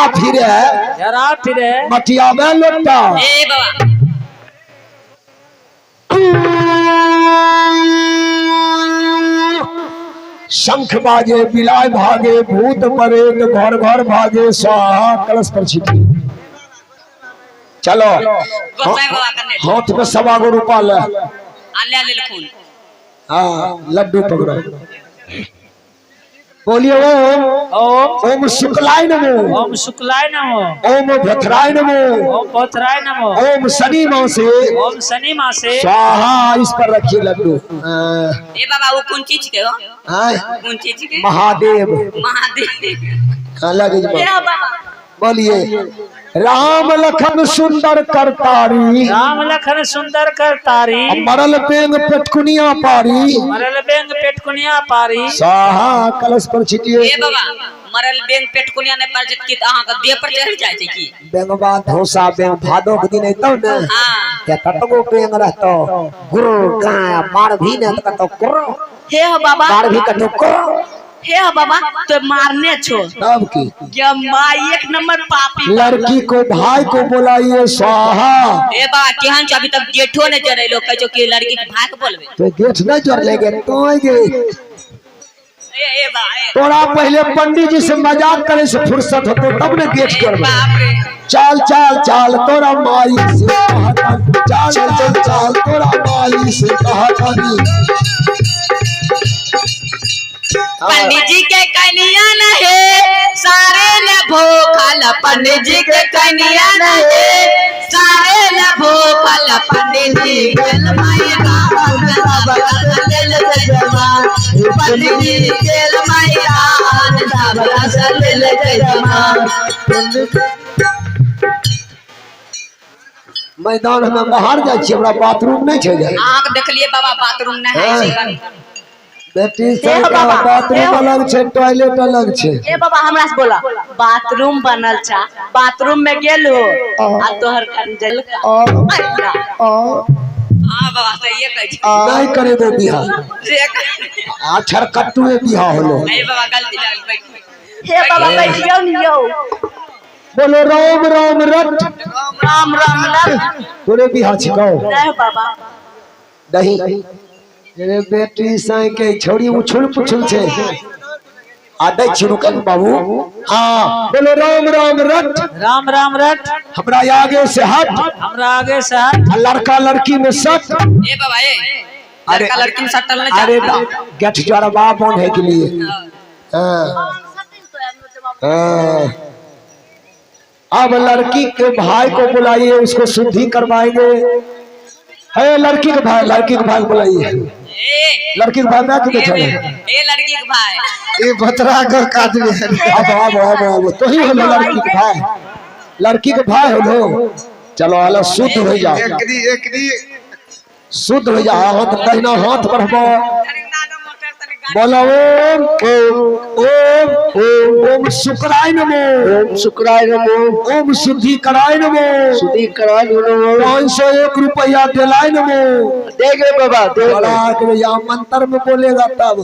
फिरे मटिया में लोटा ए बाबा शंख बाजे बिलाय भागे भूत परेत घर घर भागे स्वाहा कलश पर छिटी चलो गोसाई बाबा करने हाथ में 1.25 रुपया ले आल्या ले खून हाँ लड्डू पकड़ो बोलिए ओम ओम शुक्लाय नमो ओम शुक्लाय नमो ओम भद्राय नमो ओम पथराय नमो ओम शनि मासे ओम शनि मासे स्वाहा इस पर रखिए लड्डू ए बाबा वो कौन चीज के हो कौन चीज के महादेव महादेव अलग या बाबा बोलिए राम लखन सुंदर करतारी राम लखन सुंदर करतारी मरल बेंग पेटकुनिया पारी मरल बेंग पेटकुनिया पारी स्वाहा कलश पर छिटिए ए बाबा मरल बेंग पेटकुनिया ने पर जत की अहाँ के देह पर चढ़ जाय छै की बेंगबा धोसा बेंग भादो के दिन एतौ ने हां के ततगो बेंग रहतो गुरु गाय मार भी ने त गुरु हे हो बाबा मार भी कतो गुरु हे हो बाबा तो मारने छो तब की ये माई 1 नंबर पापी लड़की को भाई को बुलाइए स्वाहा ए बाबा केहन छ अभी तक गेठो ने चढ़े लो कह कि लड़की के भाई के बोलबे तो गेट नहीं जोड़ लेगे तो आएंगे ए बाबा तोरा पहले पंडित जी से मजाक करे से फुर्सत होतो तब ने गेट जोड़ बाप रे चाल चाल चाल तोरा माई से कहता चाल चाल चाल तोरा माई से कहता पंडित जी के कन्या नहीं सारे न भूखल पंडित जी के कन्या नहीं सारे न भूखल पंडित जी गेल माई राम पंडित जी गेल माई मैदान में बाहर जाय छी हमरा बाथरूम नहीं छै जाय अहाँ के देखलिए बाबा बाथरूम नहीं है बेटी सब बाथरूम अलग छै टॉयलेट अलग छै ए बाबा हमरा से बोला बाथरूम बनल छा बाथरूम में गेल हो आ तोहर कंजल का हां बाबा सही है कह छी नहीं करे दो बिहार आछर कट्टुए बिहार होलो नहीं बाबा गलती लागल बैठ हे बाबा बैठियो नियो बोलो राम राम रट राम राम लख तोरे बिहार छिकौ नहीं बाबा दही रे बेटी साई के छोड़ी उछुल पुछुल छे आ दे छिरुकन बाबू हां बोलो राम राम रट राम राम रट हमरा आगे से हट हमरा आगे से हट लड़का लड़की में सट ए बाबा ए लड़का लड़की में सटल नहीं अरे गेट जरबा बंद है के लिए हां अब लड़की के भाई को बुलाइए उसको शुद्धि करवाएंगे है लड़की के भाई बुलाइए लड़की के भाई में क्यों बैठा है ए लड़की के भाई ये भतरा का कादली है अब तो ही होलो लड़की के भाई होलो चलो आला शुद्ध हो जाओ एकरी शुद्ध हो जाओ हाथ दाहिना हाथ बढ़ाओ बोलो ओम ओम ओम ओम शुक्राय नमो ओम शुक्राय नमो ओम शुद्धि कराय नमो शुद्धि कराय नमो 501 रुपया दिलाय नमो देगे बाबा दे या मंत्र में बोलेगा तब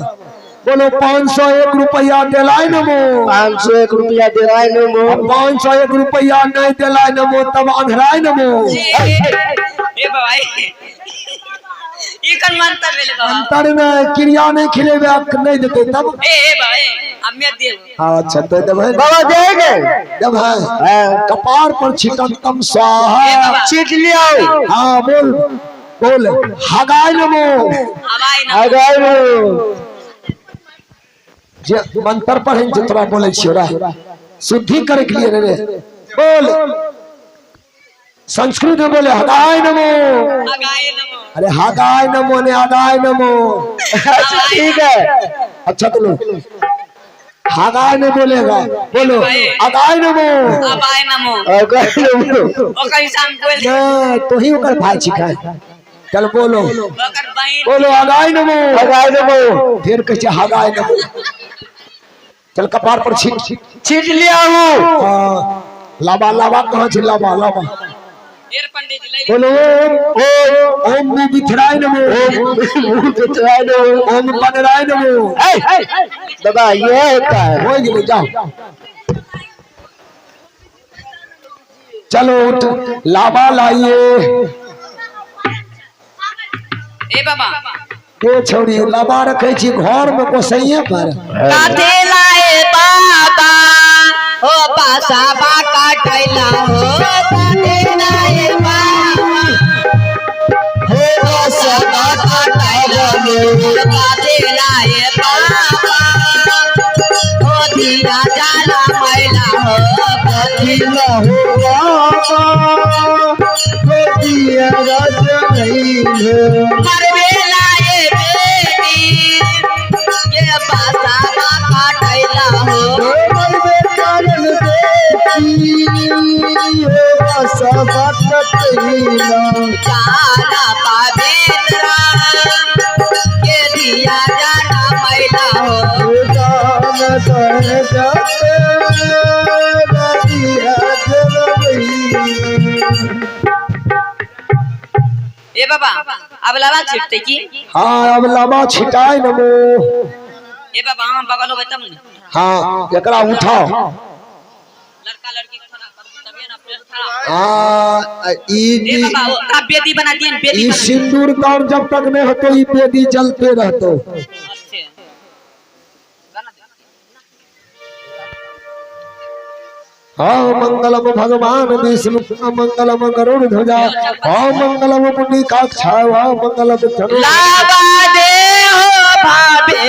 बोलो 501 रुपया दिलाय नमो 501 रुपया दिलाय नमो 501 रुपया नहीं दिलाय नमो तब अंधराय नमो ए बाबा ई कन मंत्र ले बाबा अंतर में क्रिया नहीं खिलेबे नहीं देते तब ए भाई हमें दे अच्छा तो दे बाबा देंगे जब है कपार पर छिटम स्वाहा छीट लियो हां बोल हगाय नमो हगाय नमो जे मंत्र पढ़े जे तोरा बोले छियो रा शुद्धि करे के लिए रे बोल संस्कृत में बोले हगाय नमो। अगाए नमो। अरे हगाय नमो ने हगाय नमो। अच्छा ठीक है। अच्छा तो लो हगाय ने बोलेगा बोलो हगाय नमो। अगाए नमो। हगाय नमो ओ कैसा बोल ना तो ही ओकर भाई छिका चल बोलो ओकर बहन बोलो हगाय नमो हगाय नमो फिर कैसे हगाय नमो चल कपार पर छीट लिया हूँ। लाबा लाबा कहाँ से लाबा लाबा ढेर पंडित जी ले बोलो ओम मुंह बिथराय नमो मुंह बिथराय नमो ओम बनराय नमो। दादा ये होता है हो गए जाओ चलो उठ लाबा लाइए। ए बाबा ये छोड़ी लाबा रखे छी घर में कोसैये पर काथे लाए बाबा हो पासा बा काटैला हो काथे लाए बाबा हो पासा बा काटैला हो काथे लाए बाबा हो दिया जाला मैला हो कथिला हो बाबा हो दिया राजा नहीं है मरवे लाए बेटी ये पासा बा काटैला हो काला पावेतरा के दिया जाना मैला हो ए बाबा अब लावा छिटते की हाँ अब लाबा छिटाए नमो। ए बाबा हम बगल होबे तब न हाँ एकरा उठाओ लड़का लड़की खड़ा कर तबे ना प्रेस खड़ा हाँ ए बाबा वो का बेदी बना दिए बेदी ई बना सिंदूर दान जब तक नहीं होते ई बेदी जलते रहते। अच्छे गाना दे हाँ मंगलम भगवान विष्णु मंगलम गरुड़ ध्वजा हाँ मंगलम पुंडरीकाक्षाय हाँ मंगलम धनु लावा दे हो भाभे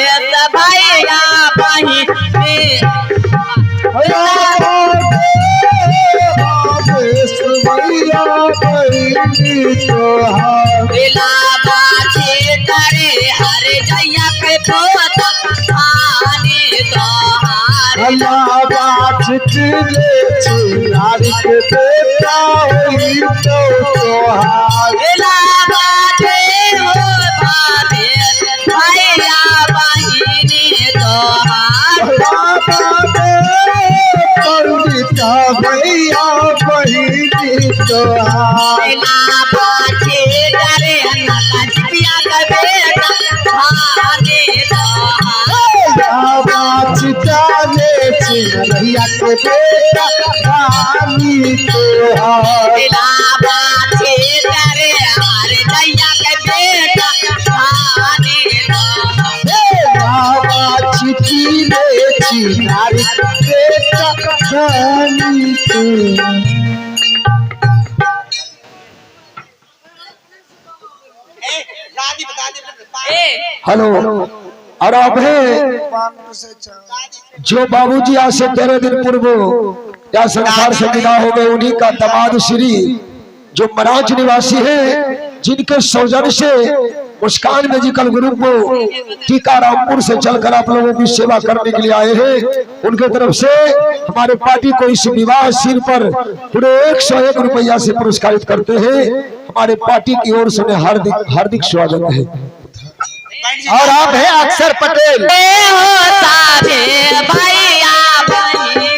भैया बहिनी लावा छे करे हर जैया के पोता खाने तोहार लावा दे हो भाभे भैया बहिनी तोहार भैया बहिनी तोहार लावा छे करे अन्ना का पिया का बेटा खाने तोहार चिताने चिन्हैया के बेटा रानी तोहार लावा छे करे हर जैया के बेटा खाने तोहार बाबा चिट्ठी ले चिनारी के बेटा रानी तोहार। ए हेलो और अब है जो बाबूजी आज से 13 दिन पूर्व या संसार से विदा हो गए उन्हीं का दामाद श्री जो मराज निवासी है जिनके सौजन्य से मुस्कान मेडिकल ग्रुप को टीकारामपुर से चलकर आप लोगों की सेवा करने के लिए आए हैं उनके तरफ से हमारे पार्टी को इस विवाह सिर पर पूरे 101 रुपया से पुरस्कारित करते हैं। हमारे पार्टी की ओर से उन्हें हार्दिक हार्दिक स्वागत है। और आप हैं अक्षर पटेल भैया बहिनी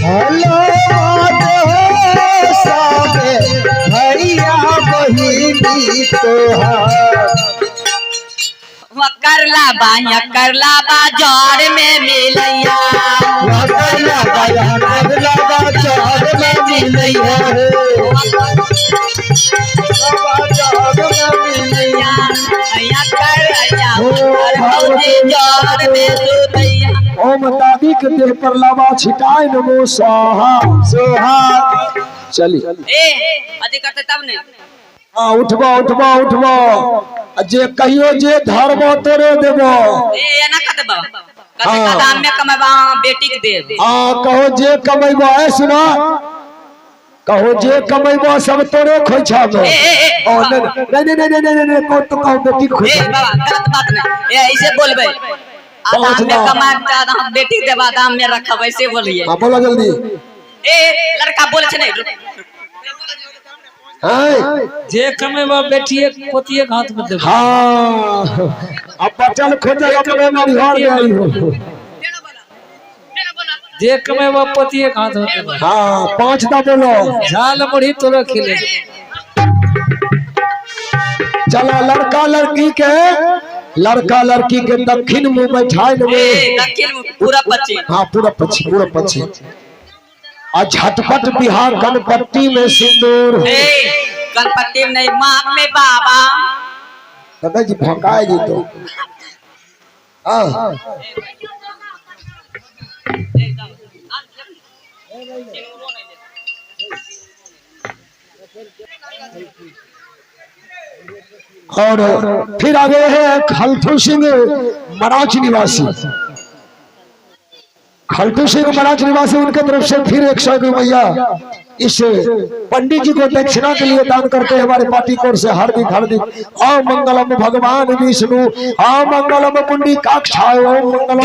हेलो भैया बहिनी तोहार करला बाजार में मिलैया बाजार में मिलैया ओम दादी के देह पर लावा छिटाए नमो स्वाहा सोहा चली अति करते तब ने हाँ उठबो उठबो उठबो जे कहियो जे धर्म तोरे देबो ए ना कते बाबा कहते दाम में कमाबा बेटी के देव। हाँ कहो जे कमेबो है सुना, कहो जे कमेबो सब तोरे खोइछा में। ओ नहीं नहीं नहीं नहीं नहीं को तो कहो बेटी ए खोइछा। बाबा गलत बात नहीं, ए ऐसे बोलबे दाम में कमा के हम बेटी के देबा दाम में रखब ऐसे बोलिए। हां बोला जल्दी। ए लड़का बोले छे नहीं हां जे कमेबा बेटिए पोतिए के हाथ में दे। हाँ अब बचल खोजे अपने में घर गई हो। जे कमेबा पोतिए के हाथ में दे। हाँ 5 दा बोलो। झाल मुड़ी तोरा खिले। चला लड़का लड़की के दक्षिण मुंह बैठाए ए में। दक्षिण पूरा पश्चिम। हाँ पूरा पश्चिम। और झटपट बिहार गणपति में सिंदूर। ए गणपति में नहीं माँ में बाबा। दादाजी भौंकाएगी तो। हाँ और फिर आगे है खलठू सिंह मराठ निवासी। खलटू सिंह महाराज निवासी उनके तरफ से फिर 100 रुपया इस पंडित जी को दक्षिणा के लिए दान करते हैं हमारे पार्टी कोर से। हार्दिक ओम मंगलम भगवान विष्णु, ओम मंगलम पुंडी काक्षाय, ओम मंगलम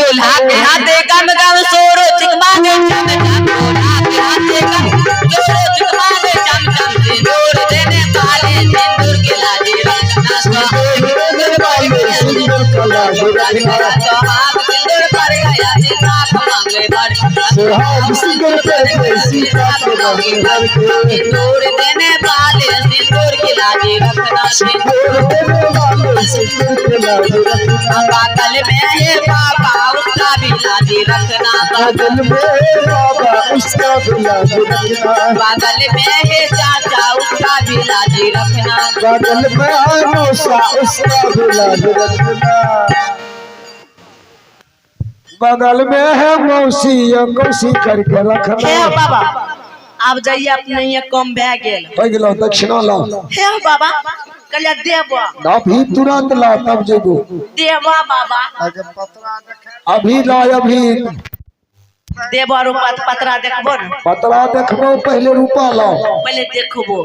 सिंदूर देने वाले सिंदूर की लाजी रखना। बादल में है बाबा उसका भी लाजी रखना। बादल में बाबा उसका भी लाजी रखना। बादल में है चाचा उसका भी लाजी रखना। बादल में मौसा उसका भी लाजी रखना। बगल में है मौसी कौसी करके रखना। हे बाबा आप जाइए अपने ये कम भे गेल हो गेलो दक्षिणा ला। हे बाबा कलिया देबो अभी तुरंत ला तब जेबो देबो बाबा। अभी ला अभी देबो रूपा पतरा देखबो न। पतरा देखबो पहले रूपा ला पहले देखबो।